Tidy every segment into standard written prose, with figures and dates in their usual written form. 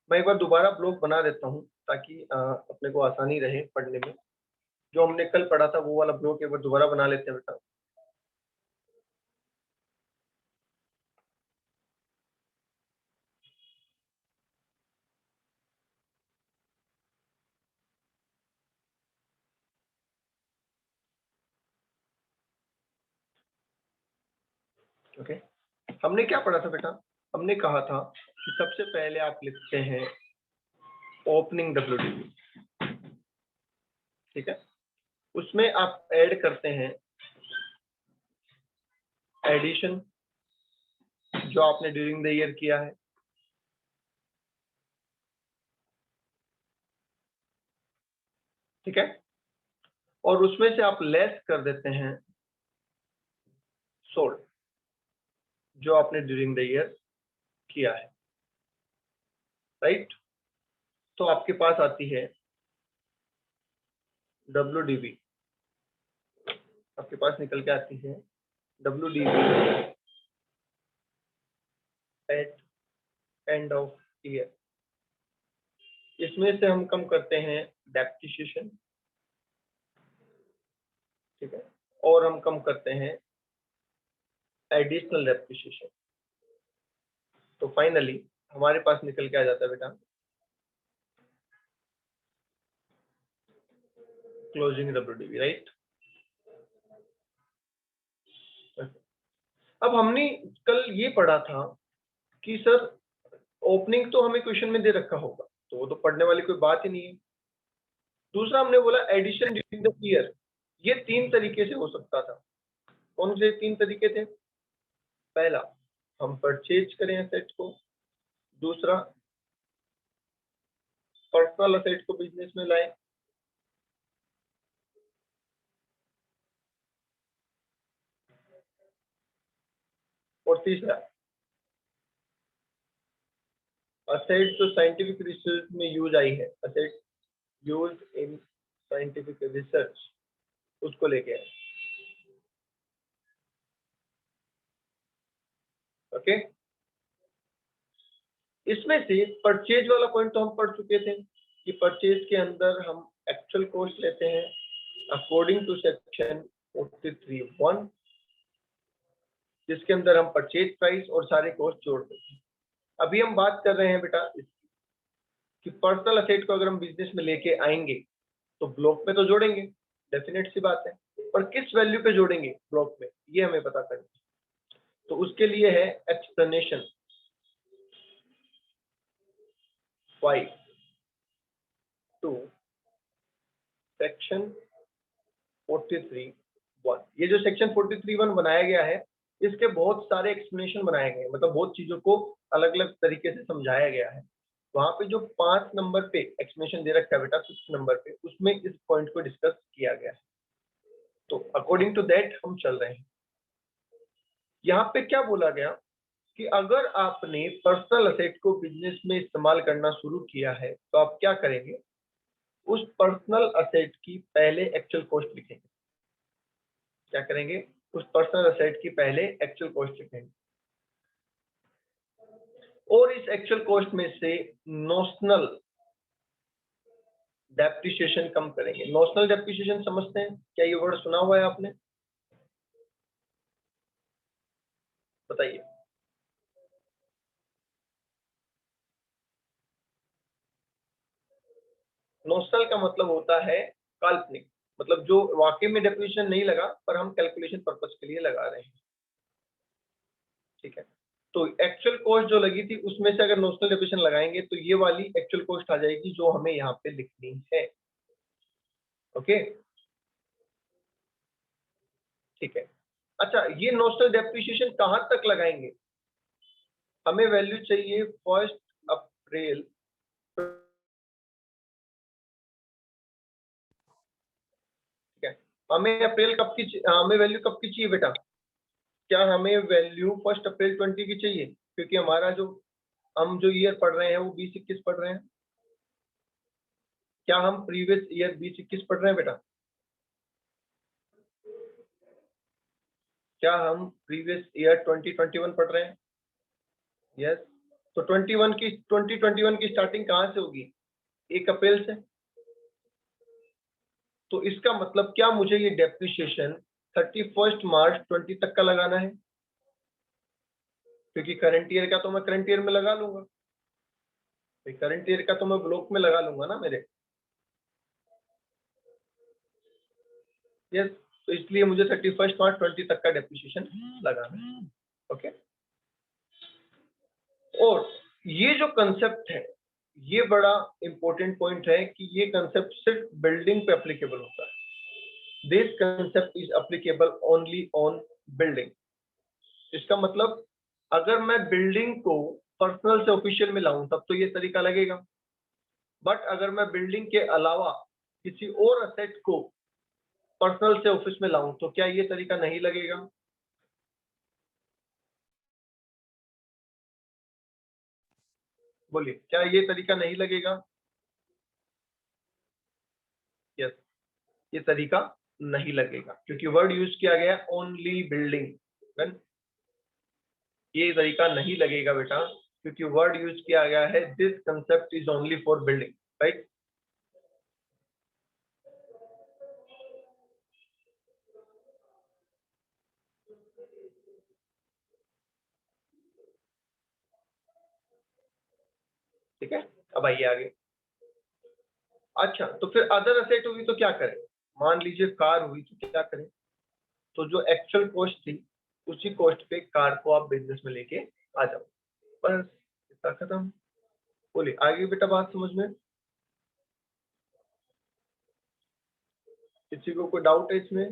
मैं एक बार दोबारा ब्लॉक बना देता हूँ ताकि अपने को आसानी रहे पढ़ने में। जो हमने कल पढ़ा था वो वाला ब्लॉक एक बार दोबारा बना लेते हैं बेटा। ओके, हमने क्या पढ़ा था बेटा? हमने कहा था कि सबसे पहले आप लिखते हैं ओपनिंग WDV, ठीक है। उसमें आप ऐड करते हैं एडिशन जो आपने ड्यूरिंग द ईयर किया है, ठीक है। और उसमें से आप लेस कर देते हैं सोल्ड जो आपने ड्यूरिंग द ईयर किया है, राइट। तो आपके पास आती है WDV, आपके पास निकल के आती है WDV at end of year. इसमें से हम कम करते हैं डेप्रिसिएशन, ठीक है, और हम कम करते हैं एडिशनल डेप्रिसिएशन। तो फाइनली हमारे पास निकल के आ जाता है बेटा क्लोजिंग WDV, राइट। अब हमने कल ये पढ़ा था कि सर ओपनिंग तो हमें क्वेश्चन में दे रखा होगा, तो वो तो पढ़ने वाली कोई बात ही नहीं है। दूसरा हमने बोला एडिशन ड्यूरिंग द ईयर, ये 3 तरीके से हो सकता था। कौन से 3 तरीके थे? पहला, हम परचेज करें एसेट को। दूसरा, पर्सनल एसेट को बिजनेस में लाएं। और तीसरा, असेट जो साइंटिफिक रिसर्च में यूज आई है, asset use in scientific research, उसको लेके आए। ओके, इसमें से परचेज वाला पॉइंट तो हम पढ़ चुके थे कि परचेज के अंदर हम एक्चुअल कॉस्ट लेते हैं अकॉर्डिंग टू सेक्शन 43(1), जिसके अंदर हम परचेज प्राइस और सारे कॉस्ट जोड़ देते हैं। अभी हम बात कर रहे हैं बेटा कि पर्सनल असेट को अगर हम बिजनेस में लेके आएंगे तो ब्लॉक में तो जोड़ेंगे, डेफिनेट सी बात है, पर किस वैल्यू पे जोड़ेंगे ब्लॉक में, ये हमें पता करना है। तो उसके लिए है एक्सप्लेनेशन 5(2) सेक्शन 43(1). ये जो सेक्शन 43(1) बनाया गया है, इसके बहुत सारे एक्सप्लेनेशन बनाए गए हैं, मतलब बहुत चीजों को अलग अलग तरीके से समझाया गया है। वहां पे जो 5 नंबर पे एक्सप्लेनेशन दे रखा है बेटा, 5 नंबर पे, उसमें इस पॉइंट को डिस्कस किया गया है। तो अकॉर्डिंग टू दैट हम चल रहे हैं। यहाँ पे क्या बोला गया कि अगर आपने पर्सनल असेट को बिजनेस में इस्तेमाल करना शुरू किया है तो आप क्या करेंगे, उस पर्सनल असेट की पहले एक्चुअल कॉस्ट लिखेंगे। क्या करेंगे? उस पर्सनल असेट की पहले एक्चुअल कॉस्ट लिखेंगे और इस एक्चुअल कॉस्ट में से नोशनल डेप्रिसिएशन कम करेंगे। नोशनल डेप्रिसिएशन समझते हैं क्या? ये वर्ड सुना हुआ है आपने? बताइए। नोशनल का मतलब होता है काल्पनिक, मतलब जो वाकई में डेप्रिसिएशन नहीं लगा पर हम कैलकुलेशन पर्पस के लिए लगा रहे हैं, ठीक है। तो एक्चुअल कॉस्ट जो लगी थी उसमें से अगर नोशनल डेप्रिसिएशन लगाएंगे तो ये वाली एक्चुअल कॉस्ट आ जाएगी जो हमें यहाँ पे लिखनी है। ओके, ठीक है। अच्छा, ये नोशनल डेप्रिसिएशन कहाँ तक लगाएंगे? हमें वैल्यू चाहिए 1 अप्रैल, ठीक है। हमें वैल्यू कब की चाहिए बेटा? क्या हमें वैल्यू 1 अप्रैल 20 की चाहिए? क्योंकि हमारा जो हम जो ईयर पढ़ रहे हैं वो 2021 पढ़ रहे हैं। क्या हम प्रीवियस ईयर 2021 पढ़ रहे हैं बेटा? क्या हम प्रीवियस ईयर 2021 पढ़ रहे हैं? यस। तो 2021 की स्टार्टिंग कहाँ से होगी? 1 अप्रैल से। तो इसका मतलब क्या मुझे ये डेप्रिसिएशन 31 मार्च 20 तक का लगाना है? क्योंकि करंट ईयर का तो मैं करंट ईयर में लगा लूंगा, करंट ईयर का तो मैं ब्लॉक में लगा लूंगा ना मेरे। यस, तो इसलिए मुझे 31 मार्च 20 तक का डेप्रिसिएशन लगाना है। ओके, और ये जो कंसेप्ट है ये बड़ा इंपॉर्टेंट पॉइंट है कि ये कंसेप्ट सिर्फ बिल्डिंग पे एप्लीकेबल होता है। This concept is applicable only on building. इसका मतलब अगर मैं बिल्डिंग को पर्सनल से ऑफिशियल में लाऊं तब तो ये तरीका लगेगा, बट अगर मैं बिल्डिंग के अलावा किसी और असेट को पर्सनल से ऑफिस में लाऊं तो क्या ये तरीका नहीं लगेगा? बोलिए, क्या ये तरीका नहीं लगेगा? यस, ये तरीका नहीं लगेगा क्योंकि वर्ड यूज किया गया ओनली बिल्डिंग। ये तरीका नहीं लगेगा बेटा क्योंकि वर्ड यूज किया गया है this concept is only for building, right? ठीक है, अब आइए आगे। अच्छा, तो फिर अदर असेट हुई तो क्या करें? मान लीजिए कार हुई तो क्या करें? तो जो एक्चुअल कॉस्ट थी उसी कॉस्ट पे कार को आप बिजनेस में लेके आ जाओ, बस इतना खत्म। बोलिए आगे बेटा, बात समझ में? किसी को कोई डाउट है इसमें?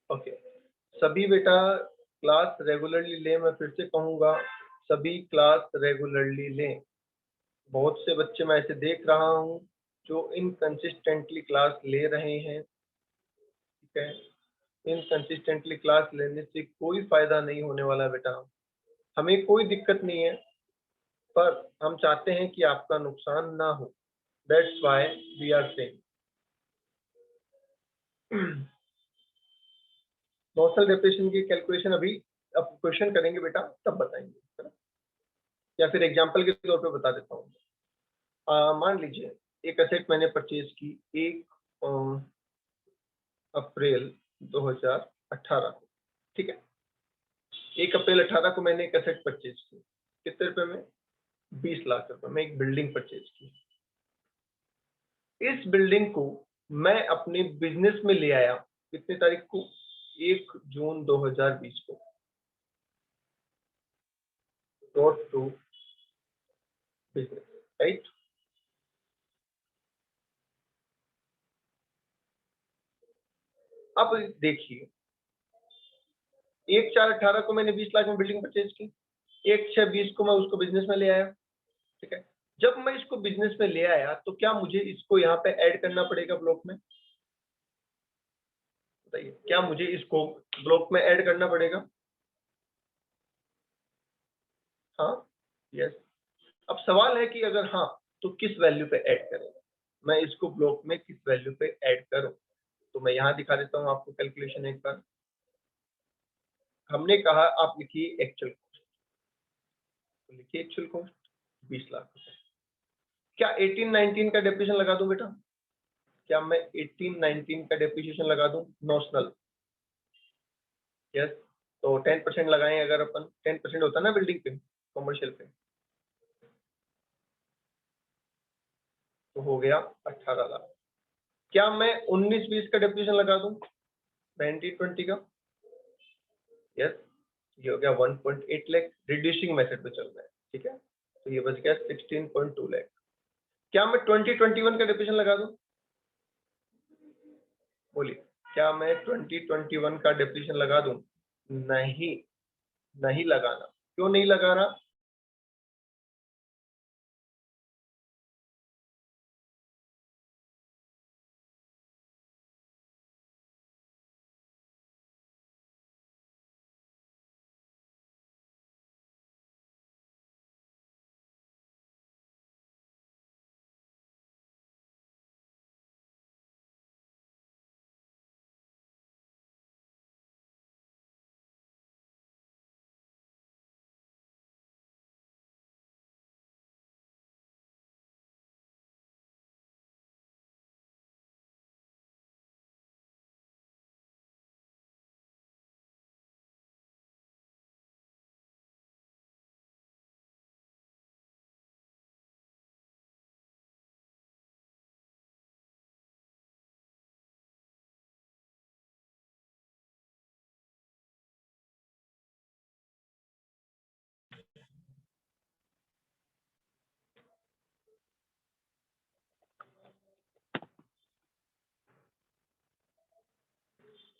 ओके, सभी बेटा क्लास रेगुलरली लें। मैं फिर से कहूंगा, सभी क्लास रेगुलरली लें। बहुत से बच्चे मैं ऐसे देख रहा हूँ जो इनकंसिस्टेंटली क्लास ले रहे हैं। ठीक है, इनकंसिस्टेंटली क्लास लेने से कोई फायदा नहीं होने वाला बेटा। हमें कोई दिक्कत नहीं है, पर हम चाहते हैं कि आपका नुकसान ना हो। That's why we are saying. Normal depreciation की कैलकुलेशन अभी अब क्वेश्चन करेंगे बेटा तब बताएंगे, है ना? या फिर एग्जांपल के तौर पे बता देता हूँ। मान लीजिए एक असेट मैंने परचेज की 1 अप्रैल 2018 को। ठीक है, 1 अप्रैल 18 को मैंने एक असेट परचेज की। कितने रुपए में? 20 लाख रुपए में एक बिल्डिंग परचेज की। इस बिल्डिंग को मैं अपने बिजनेस में ले आया कितने तारीख को? 1 जून 2020 को। Dot to business, right? अब देखिए, 1/4/18 को मैंने 20 लाख में बिल्डिंग परचेज की, 1/6/20 को मैं उसको बिजनेस में ले आया। ठीक है, जब मैं इसको बिजनेस में ले आया तो क्या मुझे इसको यहाँ पे ऐड करना पड़ेगा ब्लॉक में? बताइए, क्या मुझे इसको ब्लॉक में ऐड करना पड़ेगा? हाँ, यस। अब सवाल है कि अगर हाँ तो किस वैल्यू पे ऐड करें? मैं इसको ब्लॉक में किस वैल्यू पे ऐड करूं? तो मैं यहाँ दिखा देता हूँ आपको कैलकुलेशन एक बार। हमने कहा आप लिखिए एक्चुअल कॉस्ट, तो लिखिए एक्चुअल कॉस्ट 20 लाख रुपए। क्या 18-19 का डेप्रिसिएशन लगा दूं बेटा? क्या मैं 18-19 का डेप्रिसिएशन लगा दूं नॉशनल? यस, तो 10% लगाएं। अगर अपन 10% होता है ना बिल्डिंग पे, कमर्शियल पे, तो हो गया 18 लाख। क्या मैं 19-20 का डेप्रिसिएशन लगा दूं 19-20 का? यस, ये हो गया 1.8 लाख। रिड्यूसिंग मेथड पे चल रहा है, ठीक है, तो ये बच गया 16.2 लाख। क्या मैं 2021 का डेप्रिसिएशन लगा दूं? बोलिए, क्या मैं 2021 का डेप्रिसिएशन लगा दूं? नहीं, नहीं लगाना। क्यों नहीं लगाना?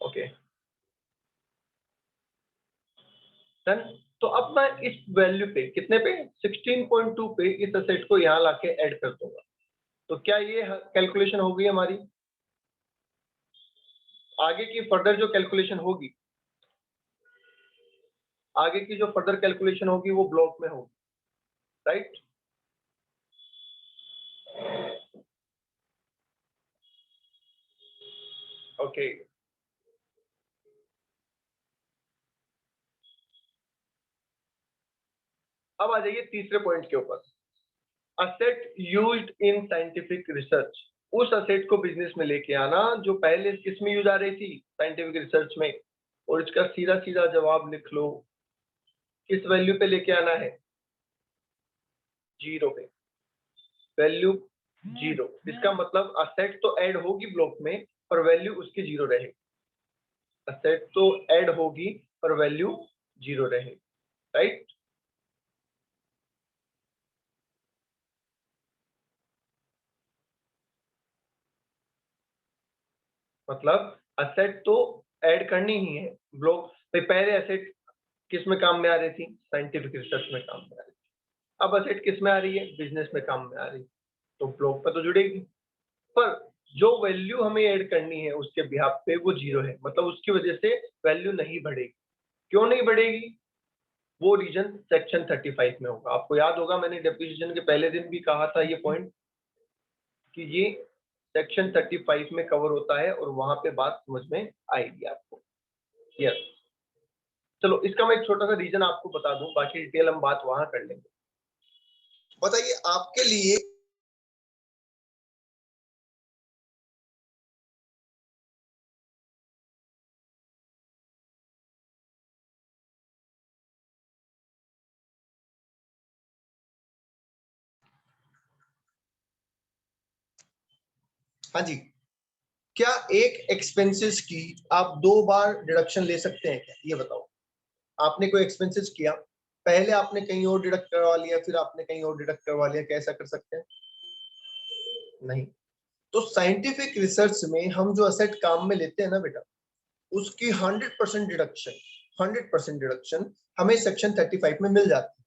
Okay done. तो अब मैं इस वैल्यू पे कितने पे 16.2 पे इस असेट को यहाँ लाके ऐड कर दूंगा। तो क्या ये कैलकुलेशन हो गई हमारी? आगे की फर्दर जो कैलकुलेशन होगी, आगे की जो फर्दर कैलकुलेशन होगी वो ब्लॉक में होगी, राइट? ओके अब आ जाइए तीसरे पॉइंट के ऊपर, asset used in scientific research. उस असेट को बिजनेस में लेके आना जो पहले किस में यूज आ रही थी, साइंटिफिक रिसर्च में। और इसका सीधा सीधा जवाब लिख लो, किस वैल्यू पे लेके आना है? 0 पे, वैल्यू 0। इसका मतलब असेट तो ऐड होगी ब्लॉक में पर वैल्यू उसकी 0 रहेगी। असेट तो ऐड होगी पर वैल्यू 0 रहेगी, राइट? मतलब असेट तो ऐड करनी ही है ब्लॉक में। पहले असेट किस में काम में आ रही थी? साइंटिफिक रिसर्च में काम में आ रही थी। अब असेट किस में आ रही है? बिजनेस में काम में आ रही है, तो ब्लॉक पर तो जुड़ेगी। पर जो वैल्यू हमें ऐड करनी है उसके बिहाफ पे वो 0 है, मतलब उसकी वजह से वैल्यू नहीं बढ़ेगी। क्यों नहीं बढ़ेगी? वो रीजन सेक्शन 35 में होगा। आपको याद होगा मैंने डेप्रिसिएशन के पहले दिन भी कहा था ये पॉइंट कि ये सेक्शन 35 में कवर होता है और वहां पे बात समझ में आएगी आपको। यस, चलो इसका मैं एक छोटा सा रीजन आपको बता दूं, बाकी डिटेल हम बात वहां कर लेंगे। बताइए आपके लिए हाँ जी, क्या एक एक्सपेंसेस की आप 2 बार डिडक्शन ले सकते हैं क्या? ये बताओ। आपने कोई एक्सपेंसेस किया, पहले आपने कहीं और डिडक्ट करवा लिया, फिर आपने कहीं और डिडक्ट करवा लिया, कैसा कर सकते हैं? नहीं। तो साइंटिफिक रिसर्च में हम जो असेट काम में लेते हैं ना बेटा, उसकी 100% डिडक्शन, 100% डिडक्शन हमें सेक्शन 35 में मिल जाती है।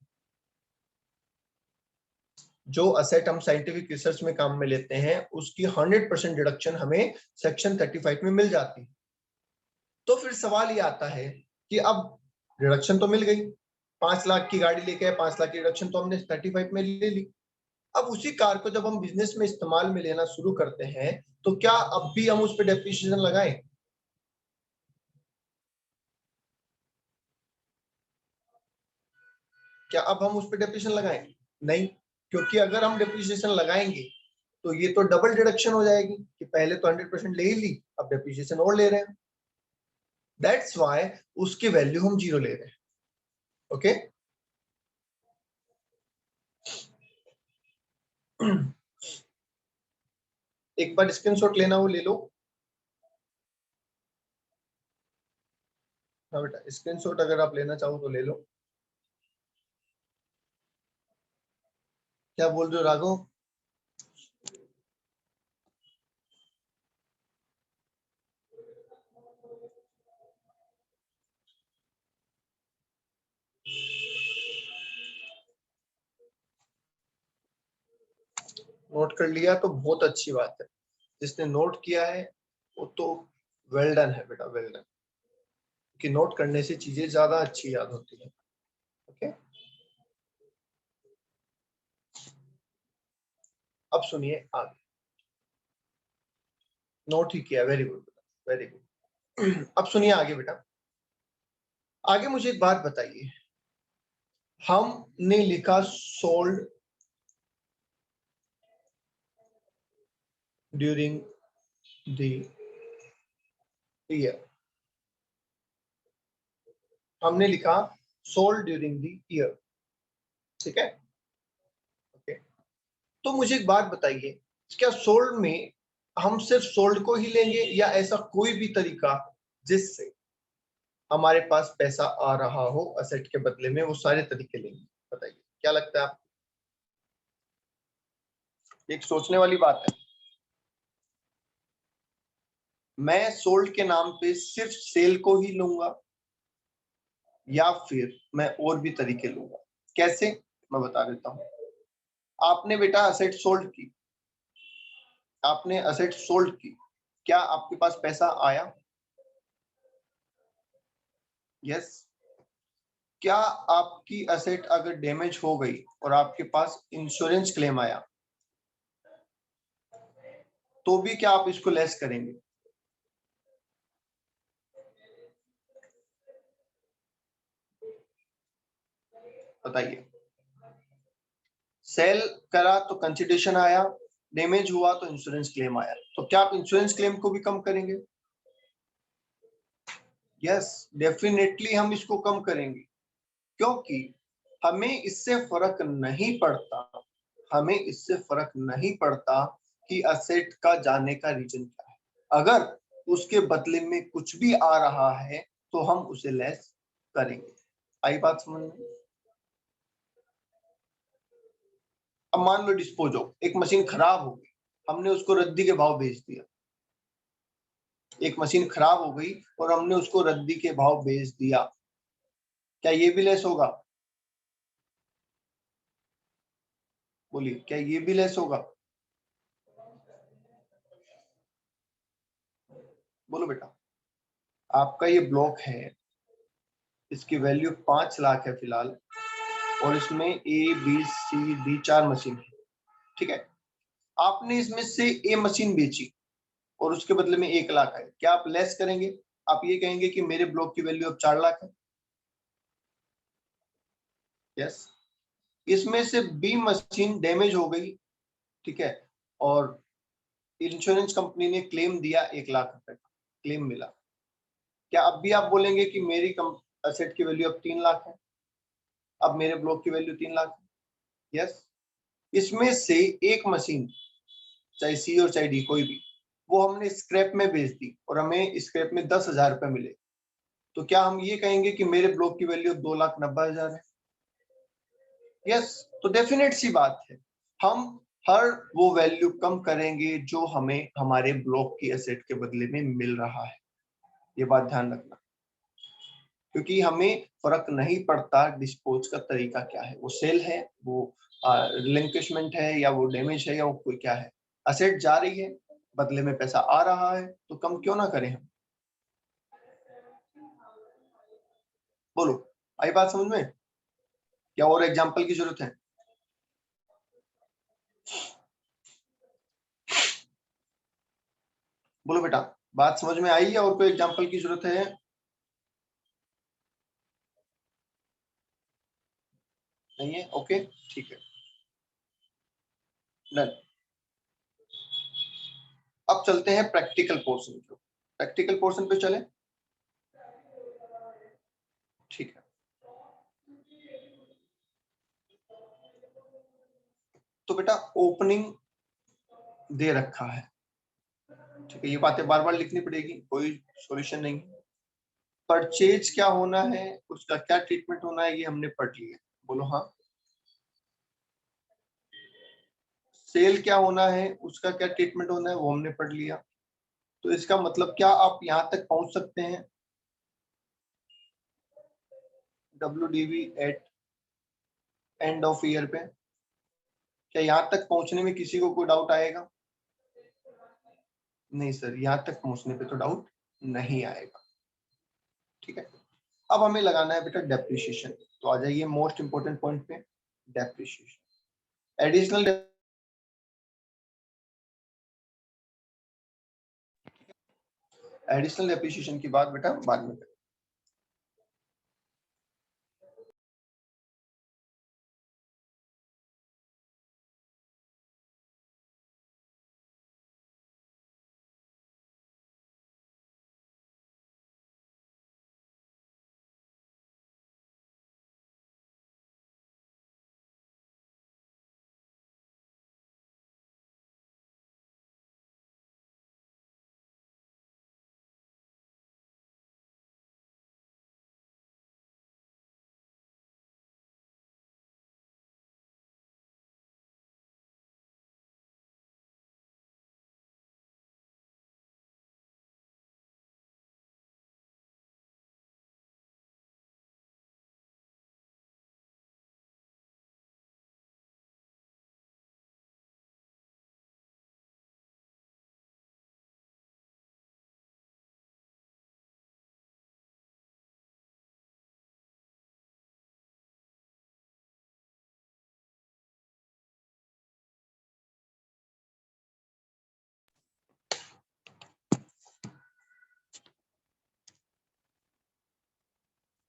जो असेट हम साइंटिफिक रिसर्च में काम में लेते हैं उसकी 100% डिडक्शन हमें सेक्शन 35 में मिल जाती है। तो फिर सवाल ये आता है कि अब डिडक्शन तो मिल गई, 5 लाख की गाड़ी लेके आए, 5 लाख की डिडक्शन तो हमने 35 में ले ली। अब उसी कार को जब हम बिजनेस में इस्तेमाल में लेना शुरू करते हैं तो क्या अब भी हम उस पर डेप्रिसिएशन लगाएं? क्या अब हम उस पर डेप्रिसिएशन लगाएं? नहीं, क्योंकि अगर हम डेप्रिसिएशन लगाएंगे तो ये तो डबल डिडक्शन हो जाएगी कि पहले तो 100% ले ही ली, अब डेप्रिसिएशन और ले रहे हैं। दैट्स वाई उसकी वैल्यू हम 0 ले रहे हैं। ओके एक बार स्क्रीनशॉट लेना हो ले लो। हाँ बेटा, स्क्रीनशॉट अगर आप लेना चाहो तो ले लो। क्या बोल रहे हो राघव? नोट कर लिया तो बहुत अच्छी बात है। जिसने नोट किया है वो तो वेल डन है बेटा, वेल डन। कि नोट करने से चीजें ज्यादा अच्छी याद होती है। ओके अब सुनिए आगे। नोट ही किया, वेरी गुड बेटा, वेरी गुड। अब सुनिए आगे बेटा। आगे मुझे एक बात बताइए, हमने लिखा सोल्ड ड्यूरिंग द ईयर। हमने लिखा सोल्ड ड्यूरिंग द ईयर, ठीक है? ओके तो मुझे एक बात बताइए, क्या सोल्ड में हम सिर्फ सोल्ड को ही लेंगे या ऐसा कोई भी तरीका जिससे हमारे पास पैसा आ रहा हो असेट के बदले में, वो सारे तरीके लेंगे? बताइए क्या लगता है आपको? एक सोचने वाली बात है। मैं सोल्ड के नाम पे सिर्फ सेल को ही लूंगा या फिर मैं और भी तरीके लूंगा? कैसे, मैं बता देता हूं। आपने बेटा असेट सोल्ड की, आपने असेट सोल्ड की, क्या आपके पास पैसा आया? यस। क्या आपकी असेट अगर डैमेज हो गई और आपके पास इंश्योरेंस क्लेम आया, तो भी क्या आप इसको लेस करेंगे? बताइए। सेल करा तो कंसिडरेशन आया, डैमेज हुआ तो इंश्योरेंस क्लेम आया, तो क्या आप इंश्योरेंस क्लेम को भी कम करेंगे? यस, डेफिनेटली हम इसको कम करेंगे, क्योंकि हमें इससे फर्क नहीं पड़ता, हमें इससे फर्क नहीं पड़ता कि असेट का जाने का रीजन क्या है। अगर उसके बदले में कुछ भी आ रहा है तो हम उसे लेस करेंगे। आई बात समझ में? अब मान लो डिस्पोज हो, एक मशीन खराब हो गई, हमने उसको रद्दी के भाव बेच दिया। एक मशीन खराब हो गई और हमने उसको रद्दी के भाव बेच दिया, क्या ये भी लेस होगा? बोलिए, क्या ये भी लेस होगा? बोलो बेटा। आपका ये ब्लॉक है, इसकी वैल्यू 5 लाख है फिलहाल, और इसमें A B C D 4 machine है, ठीक है। आपने इसमें से ए मशीन बेची और उसके बदले में 1 लाख है, क्या आप लेस करेंगे? आप ये कहेंगे कि मेरे ब्लॉक की वैल्यू अब 4 लाख है? यस। इसमें से बी मशीन डैमेज हो गई, ठीक है, और इंश्योरेंस कंपनी ने क्लेम दिया 1 लाख रुपए का, क्लेम मिला, क्या अब भी आप बोलेंगे कि मेरी असेट की वैल्यू अब 3 लाख है, अब मेरे ब्लॉक की वैल्यू 3 लाख है? यस। इसमें से एक मशीन, चाहे सी और चाहे डी कोई भी, वो हमने स्क्रैप में बेच दी और हमें स्क्रैप में 10,000 रुपए मिले, तो क्या हम ये कहेंगे कि मेरे ब्लॉक की वैल्यू 2,90,000 है? यस। तो डेफिनेट सी बात है, हम हर वो वैल्यू कम करेंगे जो हमें हमारे ब्लॉक की एसेट के बदले में मिल रहा है। ये बात ध्यान रखना, क्योंकि हमें फर्क नहीं पड़ता डिस्पोज का तरीका क्या है, वो सेल है, वो रिलिंक्विशमेंट है, या वो डैमेज है, या वो कोई क्या है। असेट जा रही है, बदले में पैसा आ रहा है, तो कम क्यों ना करें हम? बोलो, आई बात समझ में? क्या और एग्जांपल की जरूरत है? बोलो बेटा, बात समझ में आई या और कोई एग्जांपल की जरूरत है? नहीं है? ओके, ठीक है, डन। अब चलते हैं प्रैक्टिकल पोर्शन पे। प्रैक्टिकल पोर्शन पे चले, ठीक है। तो बेटा ओपनिंग दे रखा है, ठीक है, ये बातें बार बार लिखनी पड़ेगी, कोई सॉल्यूशन नहीं। परचेज क्या होना है, उसका क्या ट्रीटमेंट होना है, ये हमने पढ़ लिया। बोलो हाँ। सेल क्या होना है, उसका क्या ट्रीटमेंट होना है, वो हमने पढ़ लिया। तो इसका मतलब क्या आप यहाँ तक पहुंच सकते हैं? WDV at end of year पे, क्या यहाँ तक पहुंचने में किसी को कोई डाउट आएगा? नहीं सर, यहाँ तक पहुंचने पे तो डाउट नहीं आएगा, ठीक है। अब हमें लगाना है बेटा डेप्रिसिएशन, तो आ जाइए मोस्ट इंपोर्टेंट पॉइंट पे, डेप्रिसिएशन। एडिशनल एडिशनल डेप्रिसिएशन की बात बेटा बाद में करें।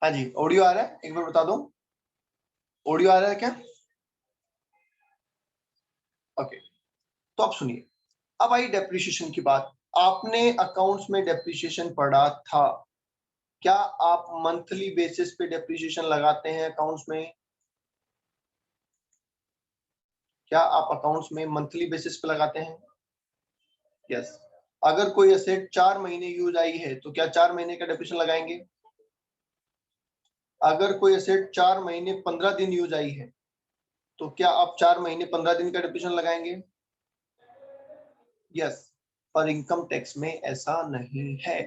हाँ जी, ऑडियो आ रहा है, एक बार बता दो, ऑडियो आ रहा है क्या? ओके, तो अब सुनिए, अब आई डेप्रिसिएशन की बात। आपने अकाउंट्स में डेप्रिसिएशन पढ़ा था, क्या आप मंथली बेसिस पे डेप्रिसिएशन लगाते हैं अकाउंट्स में? क्या आप अकाउंट्स में मंथली बेसिस पे लगाते हैं? यस। अगर कोई एसेट 4 महीने यूज आई है तो क्या 4 महीने का डेप्रिसिएशन लगाएंगे? अगर कोई एसेट 4 महीने 15 दिन यूज आई है तो क्या आप 4 महीने 15 दिन का डेप्रिसिएशन लगाएंगे? यस। पर इनकम टैक्स में ऐसा नहीं है,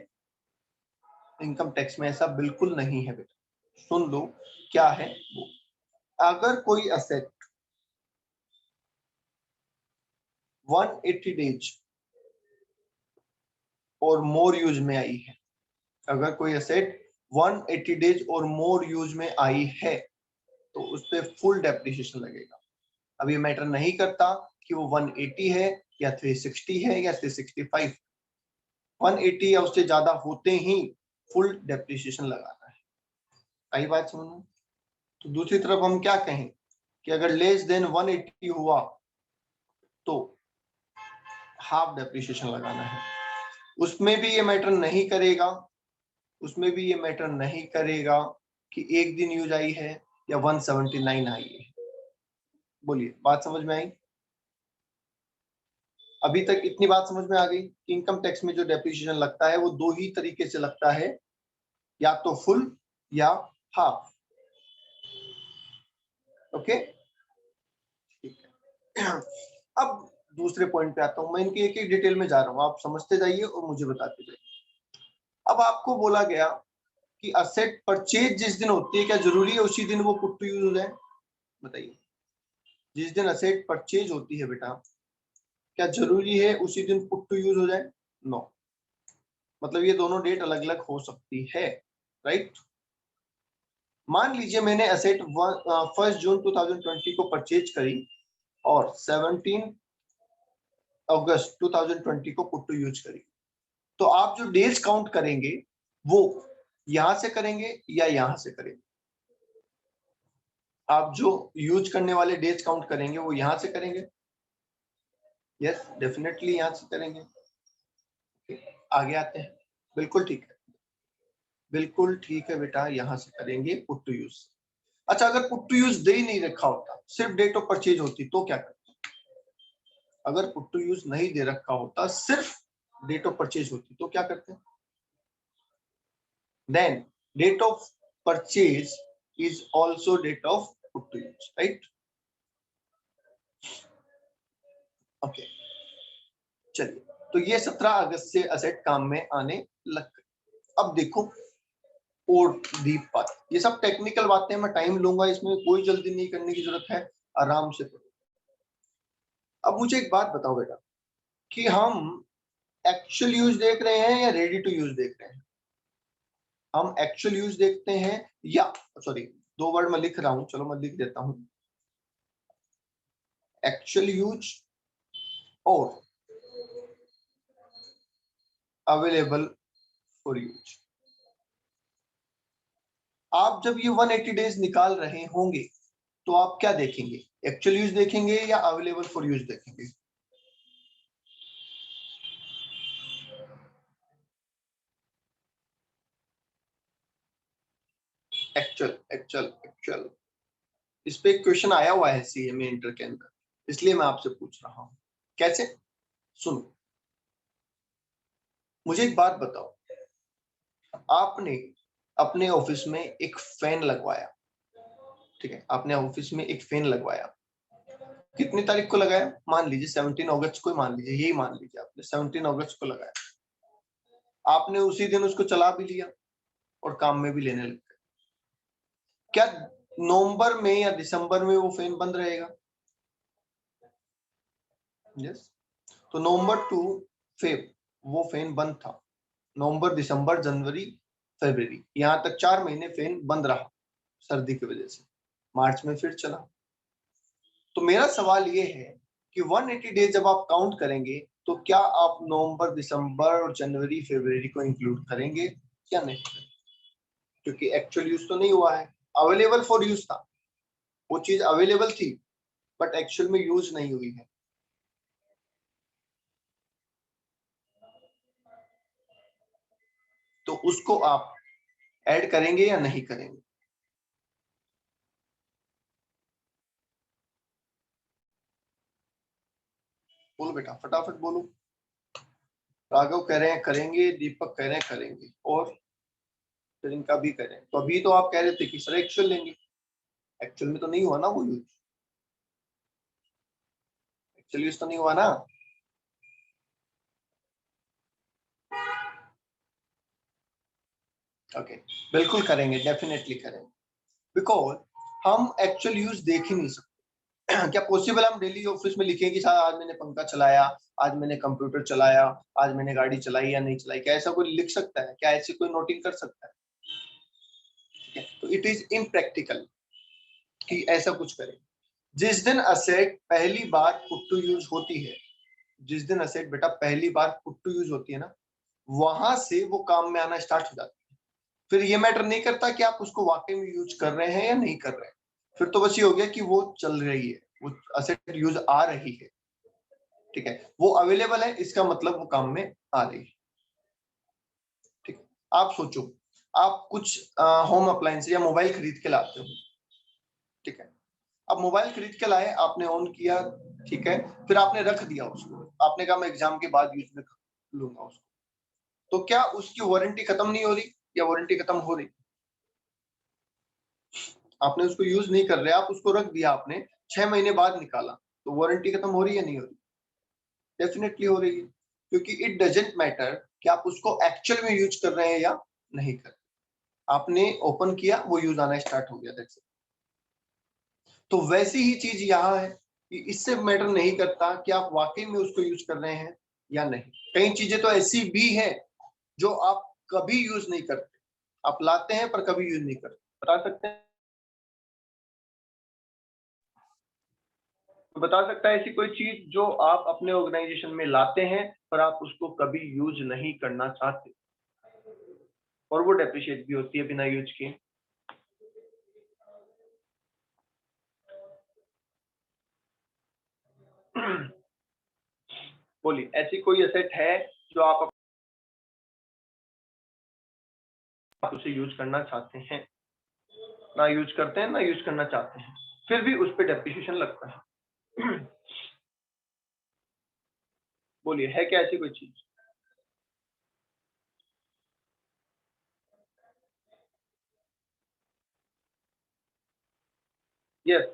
इनकम टैक्स में ऐसा बिल्कुल नहीं है बेटा। सुन लो क्या है वो। अगर कोई एसेट 180 डेज और मोर यूज में आई है, अगर कोई एसेट 180 डेज और मोर यूज में आई है तो उस पर फुल डेप्रिसिएशन लगेगा। अब ये मैटर नहीं करता कि वो 180 है या 360 है या 365, 180 या उससे ज्यादा होते ही फुल डेप्रिसिएशन लगाना है। आई बात समझ? तो दूसरी तरफ हम क्या कहें कि अगर लेस देन 180 हुआ तो हाफ डेप्रिसिएशन लगाना है। उसमें भी ये मैटर नहीं करेगा, उसमें भी ये मैटर नहीं करेगा कि एक दिन यूज आई है या 179 आई है। बोलिए, बात समझ में आई? अभी तक इतनी बात समझ में आ गई कि इनकम टैक्स में जो डेप्रिसिएशन लगता है वो दो ही तरीके से लगता है, या तो फुल या हाफ। ओके, ठीक है। अब दूसरे पॉइंट पे आता हूं मैं, इनकी एक एक डिटेल में जा रहा हूं, आप समझते जाइए और मुझे बताते जाइए। अब आपको बोला गया कि असेट परचेज जिस दिन होती है, क्या जरूरी है उसी दिन वो पुट टू यूज हो जाए? बताइए, जिस दिन असेट परचेज होती है बेटा, क्या जरूरी है उसी दिन पुट टू यूज हो जाए? नो। मतलब ये दोनों डेट अलग अलग हो सकती है, राइट? मान लीजिए मैंने एसेट 1 जून 2020 को परचेज करी और 17 अगस्त 2020 को पुट टू यूज करी, तो आप जो डेज काउंट करेंगे वो यहां से करेंगे या यहां से करेंगे? आप जो यूज करने वाले डेज काउंट करेंगे वो यहां से करेंगे? यस, डेफिनेटली यहां से करेंगे। आगे आते हैं। बिल्कुल ठीक है, बिल्कुल ठीक है बेटा, यहां से करेंगे पुट टू यूज। अच्छा, अगर पुट टू यूज दे ही नहीं रखा होता, सिर्फ डेट ऑफ परचेज होती, तो क्या करते? अगर पुट टू यूज नहीं दे रखा होता, सिर्फ डेट ऑफ परचेज होती, तो क्या करते हैं? Then date of purchase is also date of put to use, right? Okay, चलिए, तो ये 17 अगस्त से असेट काम में आने लग गए। अब देखो और डीप बात, ये सब टेक्निकल बातें, मैं टाइम लूंगा, इसमें कोई जल्दी नहीं करने की जरूरत है, आराम से करो। अब मुझे एक बात बताओ बेटा, कि हम एक्चुअल यूज देख रहे हैं या रेडी टू यूज देख रहे हैं? हम एक्चुअल यूज देखते हैं या, सॉरी, दो वर्ड मैं लिख रहा हूं, चलो मैं लिख देता हूं, एक्चुअल यूज और अवेलेबल फॉर यूज। आप जब ये 180 डेज निकाल रहे होंगे तो आप क्या देखेंगे? एक्चुअल यूज देखेंगे या अवेलेबल फॉर यूज देखेंगे? Actual, actual, actual. इस पे एक क्वेश्चन आया हुआ है सीएमए इंटर के अंदर, इसलिए मैं आपसे पूछ रहा हूं। कैसे? सुनो, मुझे एक बात बताओ, आपने अपने ऑफिस में एक फैन लगवाया, ठीक है, आपने ऑफिस में एक फैन लगवाया, कितनी तारीख को लगाया? मान लीजिए 17 अगस्त को, मान लीजिए, यही मान लीजिए आपने 17 अगस्त को लगाया। आपने उसी दिन उसको चला भी लिया और काम में भी लेने लग गए। क्या नवंबर में या दिसंबर में वो फैन बंद रहेगा? यस। तो नवंबर टू फेब वो फैन बंद था, नवंबर, दिसंबर, जनवरी, फरवरी, यहां तक 4 महीने फैन बंद रहा सर्दी की वजह से। मार्च में फिर चला। तो मेरा सवाल ये है कि 180 डेज जब आप काउंट करेंगे तो क्या आप नवंबर, दिसंबर और जनवरी, फरवरी को इंक्लूड करेंगे या नहीं? क्योंकि एक्चुअल यूज तो नहीं हुआ है, अवेलेबल फॉर यूज था, वो चीज अवेलेबल थी बट एक्चुअल में यूज नहीं हुई है। तो उसको आप ऐड करेंगे या नहीं करेंगे? बोलो बेटा, फटाफट बोलो। राघव कह रहे हैं करेंगे, दीपक कह रहे हैं करेंगे, और प्रियंका भी कह रहे हैं। तो अभी तो आप कह रहे थे कि सर एक्चुअल लेंगे, एक्चुअल में तो नहीं हुआ ना वो यूज, एक्चुअल यूज तो नहीं हुआ ना। ओके, बिल्कुल करेंगे, डेफिनेटली करेंगे, बिकॉज हम एक्चुअल यूज देख ही नहीं सकते। क्या पॉसिबल हम डेली ऑफिस में लिखें कि आज मैंने पंखा चलाया, आज मैंने कंप्यूटर चलाया, आज मैंने गाड़ी चलाई या नहीं चलाई? क्या ऐसा कोई लिख सकता है? क्या ऐसे कोई नोटिंग कर सकता है? ठीक है, तो इट इज इम्प्रैक्टिकल कि ऐसा कुछ करें। जिस दिन असेट पहली बार पुट टू यूज होती है, जिस दिन असेट बेटा पहली बार पुट टू यूज होती है ना, वहां से वो काम में आना स्टार्ट हो जाता है। फिर ये मैटर नहीं करता कि आप उसको वाकई में यूज कर रहे हैं या नहीं कर रहे हैं, फिर तो बस ये हो गया कि वो चल रही है, वो असेट यूज आ रही है, ठीक है, वो अवेलेबल है, इसका मतलब वो काम में आ रही है। ठीक है, आप सोचो, आप कुछ होम अप्लायंस या मोबाइल खरीद के लाते हो, ठीक है, अब मोबाइल खरीद के लाए, आपने ऑन किया, ठीक है, फिर आपने रख दिया उसको, आपने कहा मैं एग्जाम के बाद यूज में लूंगा उसको, तो क्या उसकी वारंटी खत्म नहीं हो रही या वारंटी खत्म हो रही? आपने उसको यूज नहीं कर रहे, आप उसको रख दिया, आपने 6 महीने बाद निकाला, तो वारंटी खत्म हो रही है नहीं हो रही? डेफिनेटली हो रही है, क्योंकि इट डजेंट मैटर कि आप उसको एक्चुअल में यूज कर रहे हैं या नहीं कर रहे, आपने ओपन किया, वो यूज आना स्टार्ट हो गया, दैट्स इट। तो वैसी ही चीज यहाँ है कि इससे मैटर नहीं करता कि आप वाकई में उसको यूज कर रहे हैं या नहीं। कई चीजें तो ऐसी भी है जो आप कभी यूज नहीं करते, आप लाते हैं पर कभी यूज नहीं करते। बता सकते हैं? तो बता सकता है ऐसी कोई चीज जो आप अपने ऑर्गेनाइजेशन में लाते हैं पर आप उसको कभी यूज नहीं करना चाहते और वो डेप्रिशिएट भी होती है बिना यूज किए? बोलिए, ऐसी कोई एसेट है जो आप उसे यूज करना चाहते हैं, ना यूज करते हैं ना यूज करना चाहते हैं, फिर भी उस पर डेप्रिसिएशन लगता है? बोलिए, है क्या ऐसी कोई चीज? यस,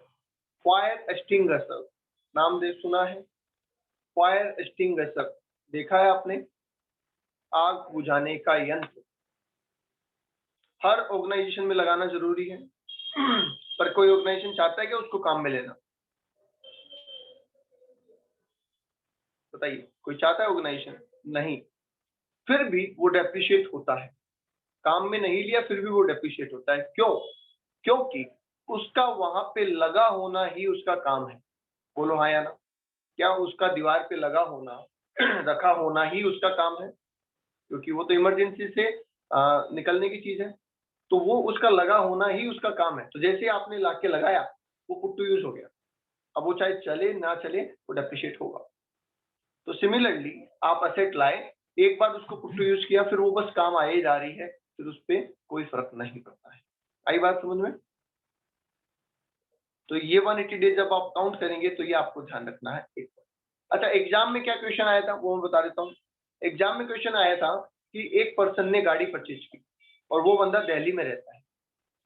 फायर एक्सटिंग्विशर, नाम दे सुना है? फायर एक्सटिंग्विशर देखा है आपने? आग बुझाने का यंत्र हर ऑर्गेनाइजेशन में लगाना जरूरी है, पर कोई ऑर्गेनाइजेशन चाहता है कि उसको काम में लेना? बताइए, कोई चाहता है ऑर्गेनाइजेशन? नहीं, फिर भी वो डेप्रिशिएट होता है, काम में नहीं लिया फिर भी वो डेप्रिशिएट होता है। क्यों? क्योंकि उसका वहां पे लगा होना ही उसका काम है। बोलो हाँ या ना? क्या उसका दीवार पे लगा होना रखा होना ही उसका काम है? क्योंकि वो तो इमरजेंसी से निकलने की चीज है, तो वो उसका लगा होना ही उसका काम है। तो जैसे आपने लाके लगाया, वो पुट टू यूज हो गया, अब वो चाहे चले ना चले वो डेप्रिशिएट होगा। तो सिमिलरली आप असेट लाए, एक बार उसको पुट टू यूज किया, फिर वो बस काम आए जा रही है, फिर उस पर कोई फर्क नहीं पड़ता है। आई बात समझ में? तो ये 180 डेज जब आप काउंट करेंगे तो ये आपको ध्यान रखना है। एक अच्छा, एग्जाम में क्या क्वेश्चन आया था वो मैं बता देता हूँ। एग्जाम में क्वेश्चन आया था कि एक पर्सन ने गाड़ी परचेज की और वो बंदा दिल्ली में रहता है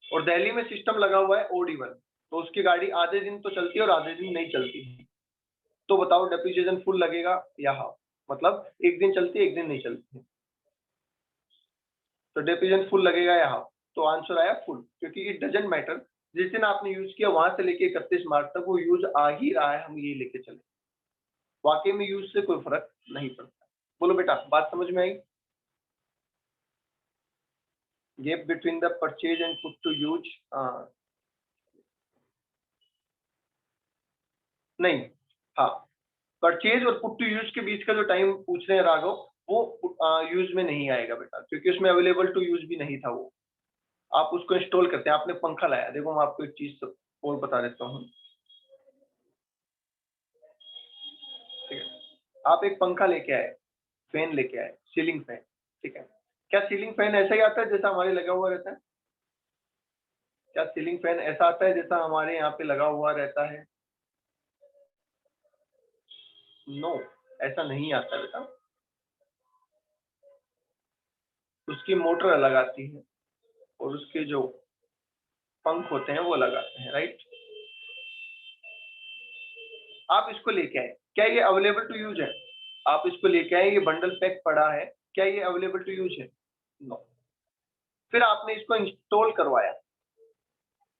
और दिल्ली में सिस्टम लगा हुआ है ओडी1, तो उसकी गाड़ी आधे दिन तो चलती है और आधे दिन नहीं चलती। तो बताओ डेप्रिसिएशन फुल लगेगा या हाफ? मतलब एक दिन चलती है एक दिन नहीं चलती है, तो डेप्रिसिएशन फुल लगेगा या हाफ? तो आंसर आया फुल, क्योंकि इट डजेंट मैटर, जिस दिन आपने यूज किया वहां से लेके 31 मार्च तक वो यूज आ ही रहा है, हम ये लेके चले, वाकई में यूज से कोई फर्क नहीं पड़ता। बोलो बेटा, बात समझ में आई? Gap between the purchase and put to use, नहीं, हाँ, परचेज और पुट टू यूज के बीच का जो टाइम पूछ रहे हैं राघव, वो यूज में नहीं आएगा बेटा, क्योंकि उसमें अवेलेबल टू यूज भी नहीं था वो। आप उसको इंस्टॉल करते हैं, आपने पंखा लाया, देखो मैं आपको एक चीज और बता देता हूँ, ठीक है। आप एक पंखा लेके आए, फैन लेके आए, सीलिंग फैन, ठीक है। क्या सीलिंग फैन ऐसा ही आता है जैसा हमारे लगा हुआ रहता है? क्या सीलिंग फैन ऐसा आता है जैसा हमारे यहाँ पे लगा हुआ रहता है? नो, ऐसा नहीं आता बेटा। उसकी मोटर अलग आती है और उसके जो पंख होते हैं वो अलग आते हैं, राइट। आप इसको लेके आए, क्या ये अवेलेबल टू यूज है? आप इसको लेके आए, ये बंडल पैक पड़ा है, क्या ये अवेलेबल टू यूज है? नो। फिर आपने इसको इंस्टॉल करवाया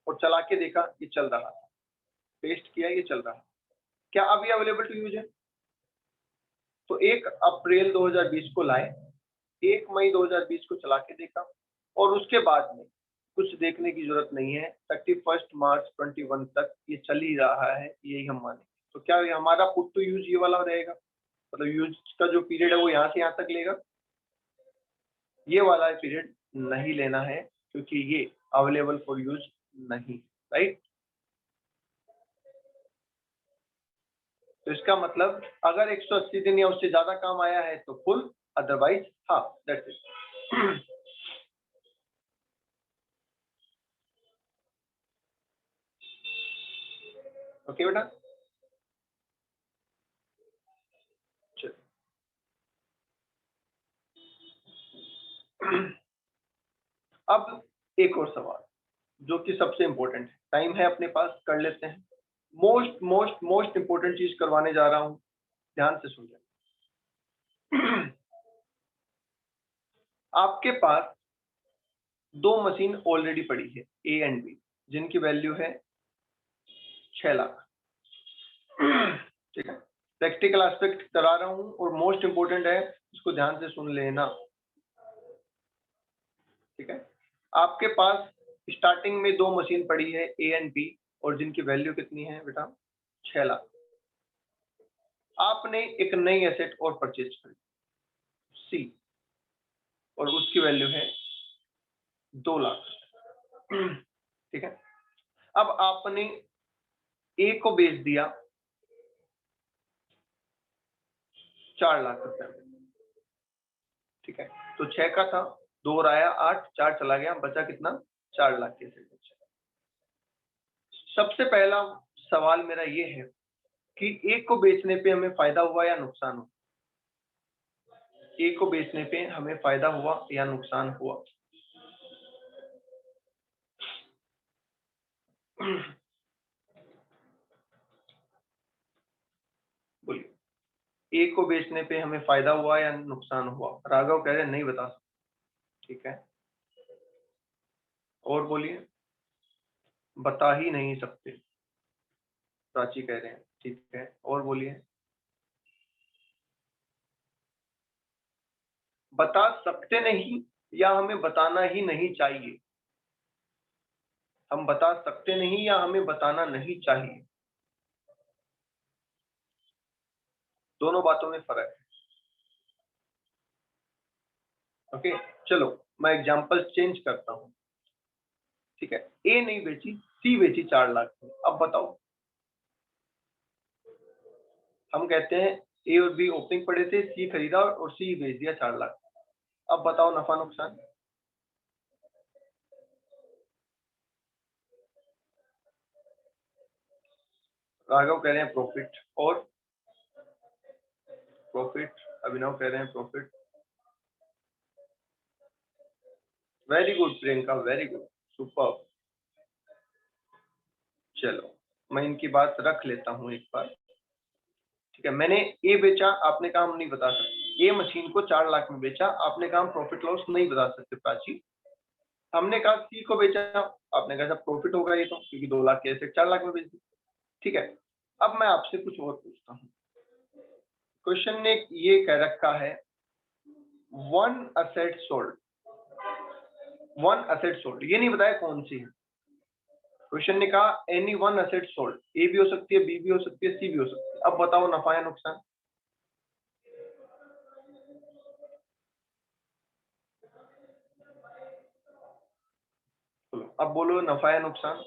और चला के देखा, ये चल रहा था, टेस्ट किया, ये चल रहा है, क्या अब ये अवेलेबल टू यूज है? तो 1 अप्रैल 2020 को लाए, 1 मई 2020 को चला के देखा, और उसके बाद में कुछ देखने की जरूरत नहीं है, 31 मार्च 21 तक ये चल ही रहा है, यही हम माने। तो क्या ये हमारा पुट टू यूज ये वाला रहेगा, मतलब यूज का जो पीरियड है वो यहाँ से यहाँ तक लेगा? ये वाला पीरियड नहीं लेना है, क्योंकि ये अवेलेबल फॉर यूज नहीं, राइट। तो इसका मतलब अगर 180 दिन या उससे ज्यादा काम आया है तो full, otherwise half, that's it. Okay बेटा, चलो। अब एक और सवाल जो कि सबसे इंपॉर्टेंट है, टाइम है अपने पास, कर लेते हैं। मोस्ट मोस्ट मोस्ट इंपॉर्टेंट चीज करवाने जा रहा हूं, ध्यान से सुन लें। आपके पास 2 मशीन ऑलरेडी पड़ी है, ए एंड बी, जिनकी वैल्यू है 6 लाख, ठीक है। प्रैक्टिकल एस्पेक्ट करा रहा हूं और मोस्ट इंपॉर्टेंट है, इसको ध्यान से सुन लेना, ठीक है। आपके पास स्टार्टिंग में 2 मशीन पड़ी है, ए एंड बी, और जिनकी वैल्यू कितनी है बेटा? 6 लाख। आपने एक नई एसेट और परचेज करी, सी, और उसकी वैल्यू है 2 लाख, ठीक है। अब आपने ए को बेच दिया 4 लाख रुपए में, ठीक है। तो 6 का था, 2 और आया 8, 4 चला गया, बचा कितना? 4 लाख के एसेट बचा। सबसे पहला सवाल मेरा ये है कि ए को बेचने पे हमें फायदा हुआ या नुकसान हुआ? ए को बेचने पे हमें फायदा हुआ या नुकसान हुआ? बोलिए, ए को बेचने पे हमें फायदा हुआ या नुकसान हुआ? राघव कह रहे हैं नहीं बता सकते, ठीक है। और बोलिए, बता ही नहीं सकते, प्राची कह रहे हैं, ठीक है। और बोलिए, बता सकते नहीं या हमें बताना ही नहीं चाहिए? हम बता सकते नहीं या हमें बताना नहीं चाहिए? दोनों बातों में फर्क है, ओके। चलो मैं एग्जांपल चेंज करता हूं, ठीक है। ए नहीं बेची, सी बेची 4 लाख में। अब बताओ, हम कहते हैं ए और बी ओपनिंग पड़े थे, सी खरीदा और सी बेच दिया 4 लाख। अब बताओ नफा नुकसान। राघव कह रहे हैं प्रॉफिट, और प्रॉफिट, अभिनव कह रहे हैं profit. Very good Priyanka, very good, super. चलो मैं इनकी बात रख लेता हूं एक बार, ठीक है। मैंने ए बेचा, आपने कहा हम नहीं बता सकते। ए मशीन को 4 लाख में बेचा, आपने कहा हम प्रॉफिट लॉस नहीं बता सकते प्राची। हमने कहा सी को बेचा, आपने कहा सब प्रॉफिट होगा ये तो, क्योंकि 2 लाख के एसेट 4 लाख में बेच दी, ठीक है। अब मैं आपसे कुछ और पूछता हूँ। क्वेश्चन ने ये कह रखा है, one asset sold, one asset sold, ये नहीं बताया कौन सी है। क्वेश्चन ने कहा एनी वन असेट सोल्ड, ए भी हो सकती है, बी भी हो सकती है, सी भी हो सकती है। अब बताओ नफा या नुकसान? अब बोलो नफा या नुकसान।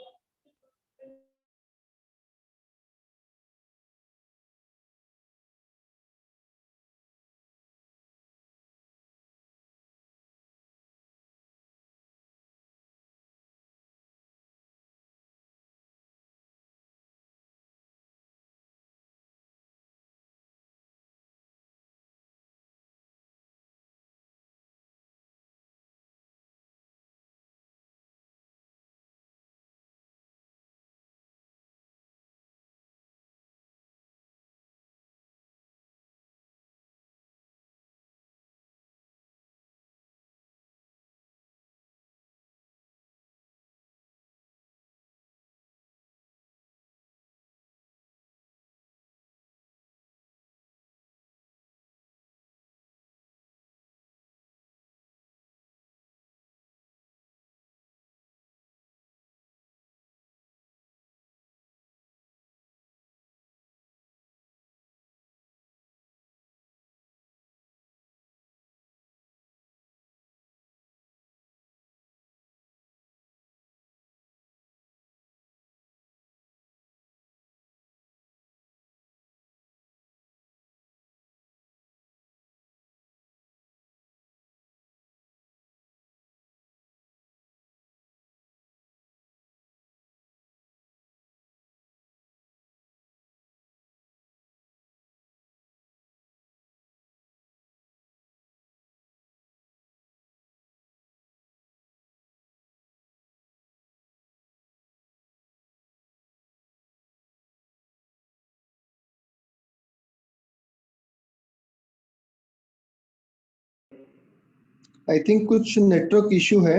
आई थिंक कुछ नेटवर्क इश्यू है।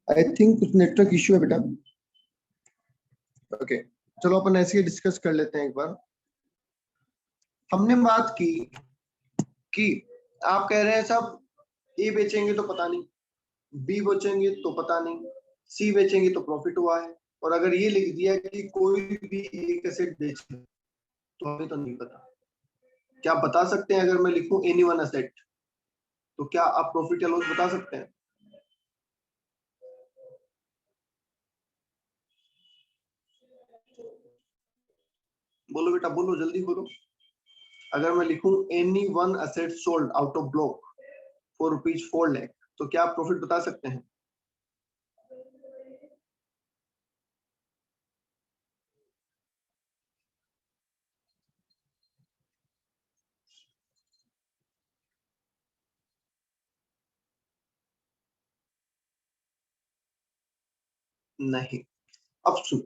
आई थिंक कुछ नेटवर्क इश्यू है बेटा। ओके, चलो अपन ऐसे ही डिस्कस कर लेते हैं एक बार। हमने बात की कि आप कह रहे हैं सब ए बेचेंगे तो पता नहीं, बी बेचेंगे तो पता नहीं, सी बेचेंगे तो प्रॉफिट हुआ है, और अगर ये लिख दिया कि कोई भी एक एसेट बेचे तो हमें तो नहीं पता। क्या आप बता सकते हैं, अगर मैं लिखूं एनी वन एसेट, तो क्या आप प्रॉफिट या लॉस बता सकते हैं? बोलो बेटा बोलो, जल्दी बोलो। अगर मैं लिखूं any one asset sold out of block for ₹4 lakh, तो क्या आप प्रॉफिट बता सकते हैं? नहीं। अब सुन,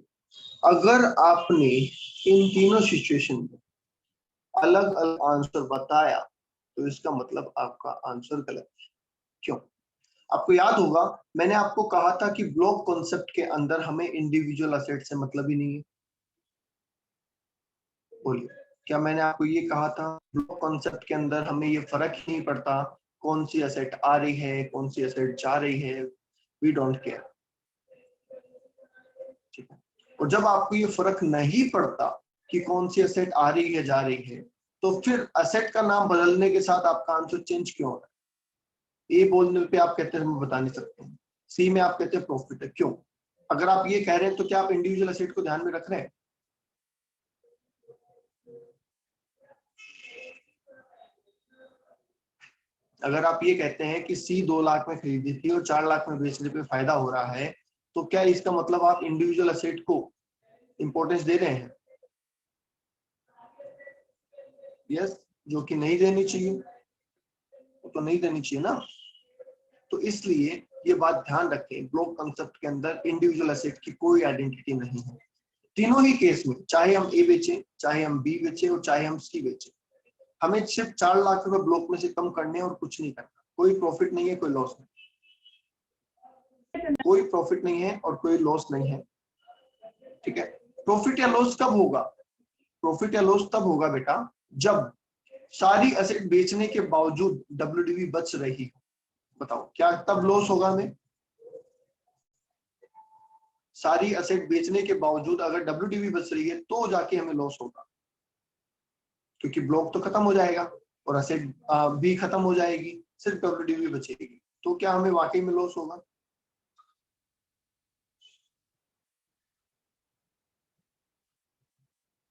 अगर आपने इन तीनों सिचुएशन में अलग अलग आंसर बताया तो इसका मतलब आपका आंसर गलत है। क्यों? आपको याद होगा मैंने आपको कहा था कि ब्लॉक कॉन्सेप्ट के अंदर हमें इंडिविजुअल असेट से मतलब ही नहीं है। बोलिए, क्या मैंने आपको ये कहा था? ब्लॉक कॉन्सेप्ट के अंदर हमें ये फर्क ही नहीं पड़ता कौन सी असेट आ रही है कौन सी असेट जा रही है, वी डोंट केयर। ठीक है, और जब आपको ये फर्क नहीं पड़ता कि कौन सी असेट आ रही है जा रही है, तो फिर असेट का नाम बदलने के साथ आपका आंसर चेंज क्यों हो रहा है? ए बोलने पे आप कहते हैं हम बता नहीं सकते, सी में आप कहते हैं प्रॉफिट है, क्यों? अगर आप ये कह रहे हैं तो क्या आप इंडिविजुअल असेट को ध्यान में रख रहे हैं? अगर आप ये कहते हैं कि सी 2 लाख में खरीदी थी और 4 लाख में बेचने पे फायदा हो रहा है, तो क्या इसका मतलब आप इंडिविजुअल असेट को इंपॉर्टेंस दे रहे हैं? यस, जो कि नहीं देनी चाहिए, वो तो नहीं देनी चाहिए ना। तो इसलिए ये बात ध्यान रखें, ब्लॉक कंसेप्ट के अंदर इंडिविजुअल असेट की कोई आइडेंटिटी नहीं है। तीनों ही केस में, चाहे हम ए बेचें, चाहे हम बी बेचें और चाहे हम सी बेचें, हमें सिर्फ 4 लाख रुपए ब्लॉक में से कम करने और कुछ नहीं करना। कोई प्रॉफिट नहीं है, कोई लॉस नहीं, कोई प्रॉफिट नहीं है और कोई लॉस नहीं है। ठीक है, प्रॉफिट या लॉस कब होगा? प्रॉफिट या लॉस तब होगा बेटा जब सारी एसेट बेचने के बावजूद WDV बच रही हो। बताओ, क्या तब लॉस होगा हमें? सारी एसेट बेचने के बावजूद अगर WDV बच रही है तो जाके हमें लॉस होगा, क्योंकि ब्लॉक तो खत्म हो जाएगा और एसेट भी खत्म हो जाएगी, सिर्फ WDV बचेगी। तो क्या हमें वाकई में लॉस होगा?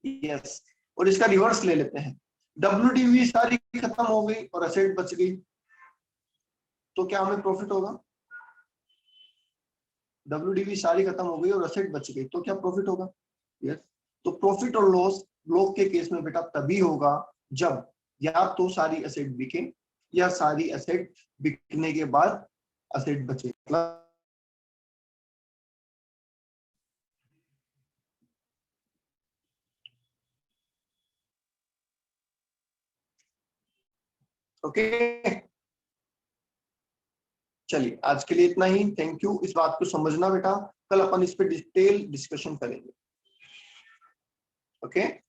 यस, और इसका रिवर्स ले लेते हैं, WDV सारी खत्म हो गई और एसेट बच गई, तो क्या हमें प्रॉफिट होगा? WDV सारी खत्म हो गई और एसेट बच गई तो क्या प्रॉफिट होगा? यस, तो प्रॉफिट और लॉस ब्लॉक के केस में बेटा तभी होगा जब या तो सारी एसेट बिके या सारी एसेट बिकने के बाद एसेट बचे। ओके, चलिए आज के लिए इतना ही, थैंक यू। इस बात को समझना बेटा, कल अपन इस पे डिटेल डिस्कशन करेंगे। ओके